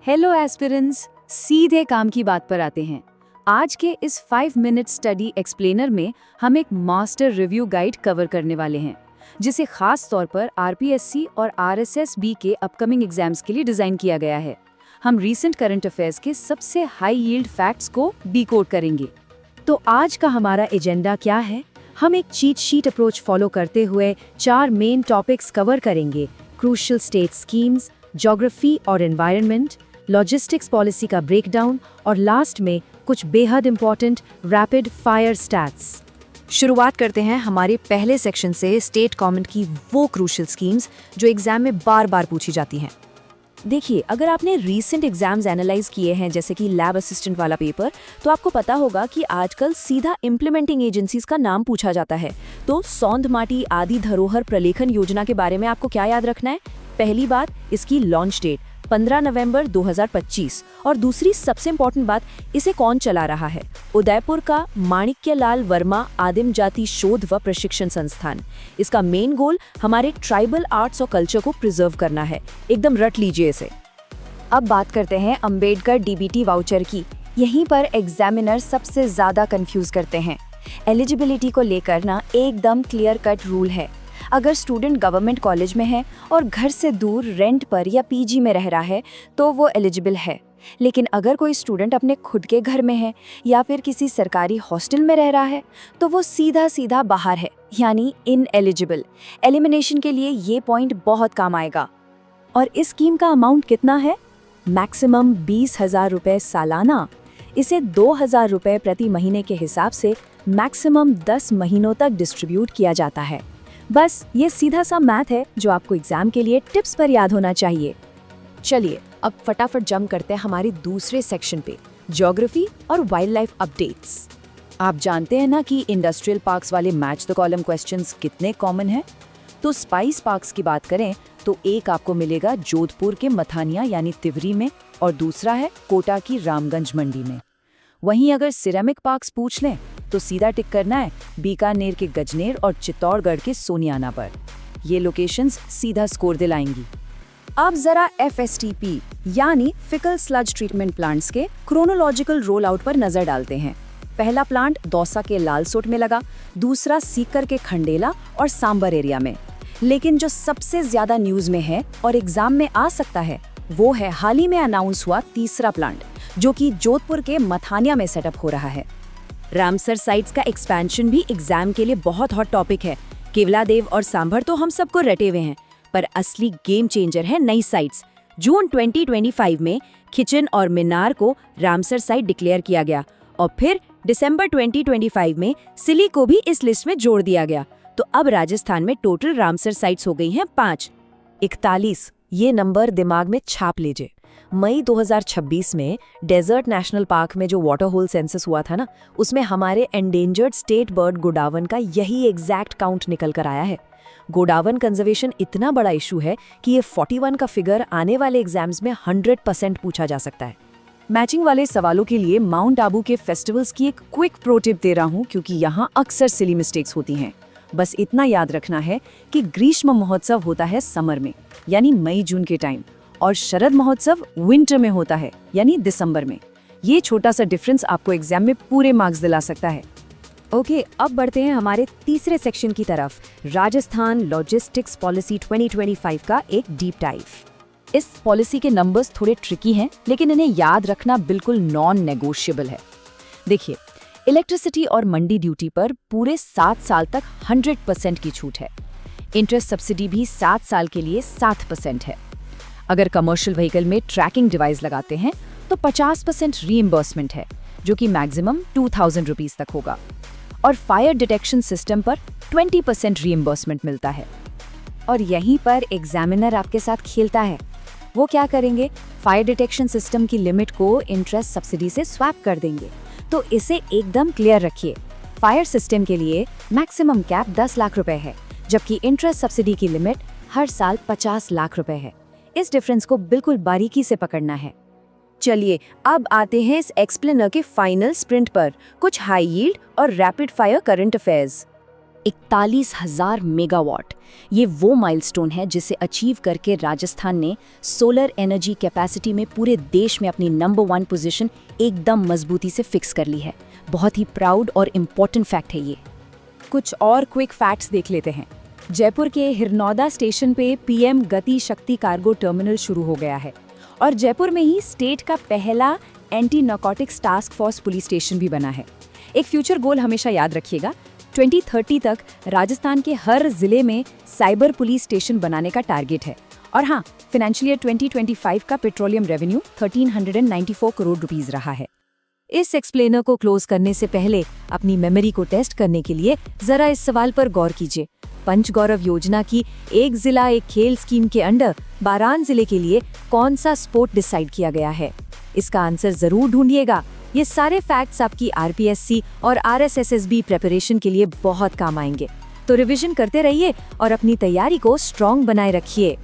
Hello aspirants, सीधे काम की बात पर आते हैं। आज के इस 5 मिनट स्टडी एक्सप्लेनर में हम एक मास्टर रिव्यू गाइड कवर करने वाले हैं, जिसे खास तौर पर आरपीएससी और आरएसएसबी के अपकमिंग एग्जाम्स के लिए डिजाइन किया गया है। हम रीसेंट करंट अफेयर्स के सबसे हाई यील्ड फैक्ट्स को डिकोड करेंगे। तो आज का हमारा एजेंडा क्या है? हम एक चीट शीट अप्रोच फॉलो करते हुए 4 मेन टॉपिक्स कवर करेंगे: क्रूशियल स्टेट स्कीम्स, ज्योग्राफी और एनवायरनमेंट, लॉजिस्टिक्स पॉलिसी का ब्रेकडाउन और लास्ट में कुछ बेहद इंपॉर्टेंट रैपिड फायर स्टैट्स। शुरुआत करते हैं हमारे पहले सेक्शन से, स्टेट गवर्नमेंट की वो क्रूशियल स्कीम्स जो एग्जाम में बार बार पूछी जाती हैं। देखिए, अगर आपने रीसेंट एग्जाम्स एनालाइज किए हैं, जैसे कि लैब असिस्टेंट वाला पेपर, तो आपको पता होगा कि आजकल सीधा इम्प्लीमेंटिंग एजेंसीज का नाम पूछा जाता है। तो सौंध माटी आदि धरोहर प्रलेखन योजना के बारे में आपको क्या याद रखना है? पहली बात, इसकी लॉन्च डेट 15 नवंबर 2025 और दूसरी सबसे इंपॉर्टेंट बात, इसे कौन चला रहा है? उदयपुर का माणिक्यलाल वर्मा आदिम जाति शोध व प्रशिक्षण संस्थान। इसका मेन गोल हमारे ट्राइबल आर्ट्स और कल्चर को प्रिजर्व करना है। एकदम रट लीजिए इसे। अब बात करते हैं अंबेडकर डीबीटी वाउचर की। यहीं पर एग्जामिनर सबसे ज्यादा कंफ्यूज करते हैं। एलिजिबिलिटी को लेकर ना एकदम क्लियर कट रूल है। अगर स्टूडेंट गवर्नमेंट कॉलेज में है और घर से दूर रेंट पर या पीजी में रह रहा है तो वो एलिजिबल है। लेकिन अगर कोई स्टूडेंट अपने खुद के घर में है या फिर किसी सरकारी हॉस्टल में रह रहा है तो वो सीधा सीधा बाहर है, यानी इनएलिजिबल। एलिमिनेशन के लिए ये पॉइंट बहुत काम आएगा। और इस स्कीम का अमाउंट कितना है? मैक्सिमम 20,000 रुपये सालाना। इसे 2,000 रुपये प्रति महीने के हिसाब से मैक्सिमम 10 महीनों तक डिस्ट्रीब्यूट किया जाता है। बस ये सीधा सा मैथ है जो आपको एग्जाम के लिए टिप्स पर याद होना चाहिए। चलिए अब फटाफट जंप करते हैं हमारे दूसरे सेक्शन पे, ज्योग्राफी और वाइल्ड लाइफ अपडेट्स। आप जानते हैं ना कि इंडस्ट्रियल पार्क्स वाले मैच द कॉलम क्वेश्चंस कितने कॉमन हैं? तो स्पाइस पार्क्स की बात करें तो एक आपको मिलेगा जोधपुर के मथानिया यानी तिवरी में और दूसरा है कोटा की रामगंज मंडी में। वहीं अगर सिरेमिक पार्क्स पूछ लें तो सीधा टिक करना है बीकानेर के गजनेर और चित्तौड़गढ़ के सोनियाना पर। ये लोकेशंस सीधा स्कोर दिलाएंगी। अब जरा एफएसटीपी यानी फिकल स्लज ट्रीटमेंट प्लांट्स के क्रोनोलॉजिकल रोल आउट पर नजर डालते हैं। पहला प्लांट दौसा के लालसोट में लगा, दूसरा सीकर के खंडेला और सांबर एरिया में। लेकिन जो सबसे ज्यादा न्यूज में है और एग्जाम में आ सकता है वो है हाल ही में अनाउंस हुआ तीसरा प्लांट, जो कि जोधपुर के मथानिया में सेटअप हो रहा है। रामसर साइट्स का एक्सपेंशन भी एग्जाम के लिए बहुत हॉट टॉपिक है। केवलादेव और सांभर तो हम सबको रटे हुए हैं, पर असली गेम चेंजर है नई साइट्स। जून 2025 में खिचन और मिनार को रामसर साइट डिक्लेयर किया गया और फिर दिसंबर 2025 में सिली को भी इस लिस्ट में जोड़ दिया गया। तो अब राजस्थान में टोटल रामसर साइट्स हो गई हैं 5। 41 ये नंबर दिमाग में छाप लीजिए। मई 2026 में डेजर्ट नेशनल पार्क में जो वाटर होल सेंसस हुआ था ना, उसमें हमारे एंडेंजर्ड स्टेट बर्ड गोडावन का यही एग्जैक्ट काउंट निकल कर आया है। गोडावन कंजर्वेशन इतना बड़ा इशू है कि ये 41 का फिगर आने वाले एग्जाम्स में 100% पूछा जा सकता है। मैचिंग वाले सवालों के लिए माउंट आबू के फेस्टिवल्स की एक क्विक प्रो टिप दे रहा हूँ, क्योंकि यहाँ अक्सर सिली मिस्टेक्स होती हैं। बस इतना याद रखना है कि ग्रीष्म महोत्सव होता है समर में, यानी मई जून के टाइम, और शरद महोत्सव विंटर में होता है, यानी दिसंबर में। ये छोटा सा डिफरेंस आपको एग्जाम में पूरे मार्क्स दिला सकता है। ओके, अब बढ़ते हैं हमारे तीसरे सेक्शन की तरफ, राजस्थान लॉजिस्टिक्स पॉलिसी 2025 का एक डीप डाइव। इस पॉलिसी के नंबर्स थोड़े ट्रिकी हैं, लेकिन इन्हें याद रखना बिल्कुल नॉन नेगोशिएबल है। देखिए, इलेक्ट्रिसिटी और मंडी ड्यूटी पर पूरे 7 साल तक 100% की छूट है। इंटरेस्ट सब्सिडी भी 7 साल के लिए 7% है। अगर कमर्शियल व्हीकल में ट्रैकिंग डिवाइस लगाते हैं तो 50% रीइंबर्समेंट है, जो कि मैक्सिमम 2,000 रुपीज तक होगा। और फायर डिटेक्शन सिस्टम पर 20% रीइंबर्समेंट मिलता है। और यहीं पर एग्जामिनर आपके साथ खेलता है। वो क्या करेंगे? फायर डिटेक्शन सिस्टम की लिमिट को इंटरेस्ट सब्सिडी से स्वैप कर देंगे। तो इसे एकदम क्लियर रखिए। फायर सिस्टम के लिए मैक्सिमम कैप 10 लाख रुपए है, जबकि इंटरेस्ट सब्सिडी की लिमिट हर साल 50 लाख रुपए है। इस डिफरेंस को बिल्कुल बारीकी से पकड़ना है। चलिए अब आते हैं इस एक्सप्लेनर के फाइनल स्प्रिंट पर, कुछ हाई यील्ड और rapid fire current affairs. 41,000 megawatt. ये वो माइलस्टोन है जिसे अचीव करके राजस्थान ने सोलर एनर्जी कैपेसिटी में पूरे देश में अपनी नंबर 1 पोजीशन एकदम मजबूती से फिक्स कर ली है। बहुत ही प्राउड और इम्पोर्टेंट फैक्ट है ये। कुछ और क्विक फैक्ट्स देख लेते हैं। जयपुर के हिरनौदा स्टेशन पे पीएम गति शक्ति कार्गो टर्मिनल शुरू हो गया है और जयपुर में ही स्टेट का पहला anti narcotics task force police station भी बना है। एक फ्यूचर गोल हमेशा याद रखिएगा, 2030 तक राजस्थान के हर जिले में साइबर पुलिस स्टेशन बनाने का टारगेट है। और हाँ, फाइनेंशियल ईयर 2025 का पेट्रोलियम रेवेन्यू 1394 करोड़ रुपीस रहा है। इस एक्सप्लेनर को क्लोज करने से पहले अपनी मेमोरी को टेस्ट करने के लिए जरा इस सवाल पर गौर कीजिए। पंचगौरव योजना की एक जिला एक खेल स्कीम के अंडर बारान जिले के लिए कौन सा स्पोर्ट डिसाइड किया गया है? इसका आंसर जरूर ढूंढिएगा। ये सारे फैक्ट्स आपकी आरपीएससी और आरएसएसएसबी प्रिपरेशन के लिए बहुत काम आएंगे। तो रिवीजन करते रहिए और अपनी तैयारी को स्ट्रॉन्ग बनाए रखिए।